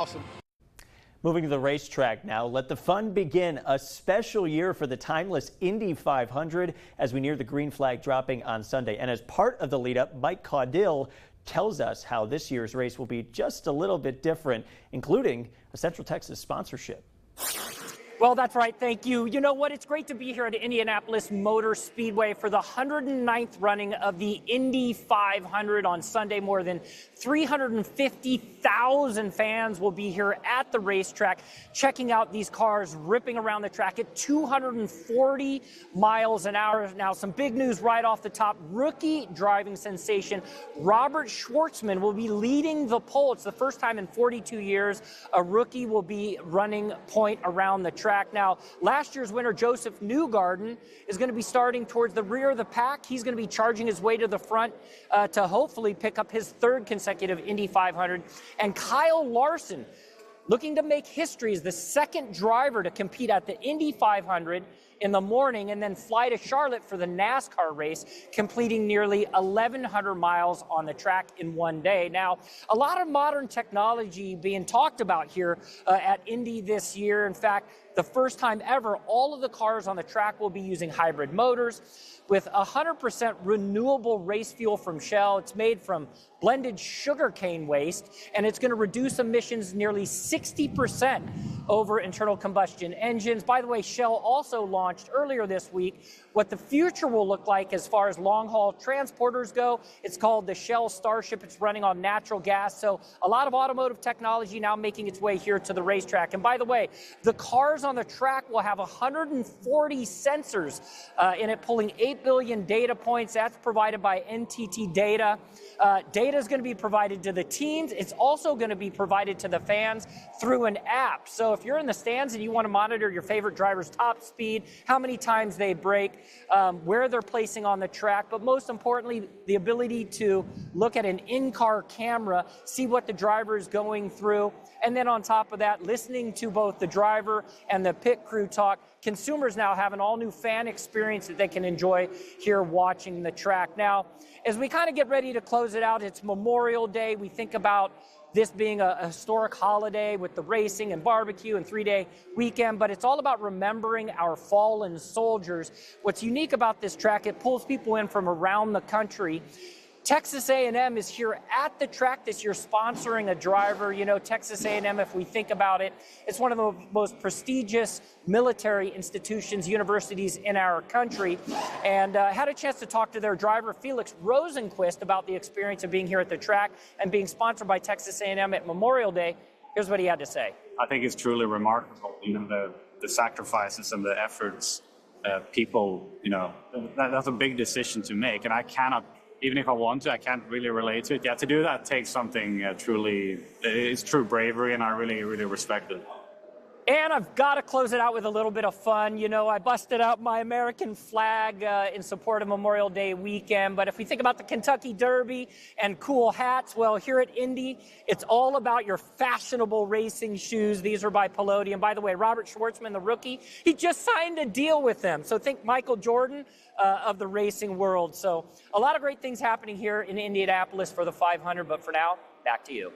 Awesome. Moving to the racetrack now, let the fun begin. A special year for the timeless Indy 500 as we near the green flag dropping on Sunday. And as part of the lead up, Mike Caudill tells us how this year's race will be just a little bit different, including a Central Texas sponsorship. Well, that's right. Thank you. You know what? It's great to be here at Indianapolis Motor Speedway for the 109th running of the Indy 500 on Sunday. More than 350,000 fans will be here at the racetrack checking out these cars ripping around the track at 240 miles an hour. Now, some big news right off the top. Rookie driving sensation Robert Schwartzman will be leading the pole. It's the first time in 42 years a rookie will be running point around the track. Now, last year's winner, Joseph Newgarden, is going to be starting towards the rear of the pack. He's going to be charging his way to the front to hopefully pick up his third consecutive Indy 500. And Kyle Larson, looking to make history, is the second driver to compete at the Indy 500 in the morning and then fly to Charlotte for the NASCAR race, completing nearly 1,100 miles on the track in one day. Now, a lot of modern technology being talked about here at Indy this year. In fact, the first time ever, all of the cars on the track will be using hybrid motors with 100% renewable race fuel from Shell. It's made from blended sugarcane waste, and it's going to reduce emissions nearly 60% over internal combustion engines. By the way, Shell also launched earlier this week what the future will look like as far as long-haul transporters go. It's called the Shell Starship. It's running on natural gas. So a lot of automotive technology now making its way here to the racetrack. And by the way, the cars on the track will have 140 sensors in it, pulling 8 billion data points. That's provided by NTT Data. Data is going to be provided to the teams. It's also going to be provided to the fans through an app. So if you're in the stands and you want to monitor your favorite driver's top speed, how many times they brake, where they're placing on the track, but most importantly, the ability to look at an in-car camera, see what the driver is going through, and then on top of that, listening to both the driver and the pit crew talk. Consumers now have an all-new fan experience that they can enjoy here watching the track. Now, as we kind of get ready to close it out, it's Memorial Day. We think about this being a historic holiday with the racing and barbecue and three-day weekend, but it's all about remembering our fallen soldiers. What's unique about this track, it pulls people in from around the country. Texas A&M is here at the track this year sponsoring a driver. You know, Texas A&M, if we think about it, it's one of the most prestigious military institutions, universities in our country. And had a chance to talk to their driver, Felix Rosenquist, about the experience of being here at the track and being sponsored by Texas A&M at Memorial Day. Here's what he had to say. I think it's truly remarkable, you know, the sacrifices and the efforts people, you know, that's a big decision to make. And I cannot, even if I want to, I can't really relate to it. Yeah, to do that takes something it's true bravery, and I really, really respect it. And I've got to close it out with a little bit of fun. You know, I busted out my American flag in support of Memorial Day weekend. But if we think about the Kentucky Derby and cool hats, well, here at Indy, it's all about your fashionable racing shoes. These are by Palladium. By the way, Robert Schwartzman, the rookie, he just signed a deal with them. So think Michael Jordan of the racing world. So a lot of great things happening here in Indianapolis for the 500. But for now, back to you.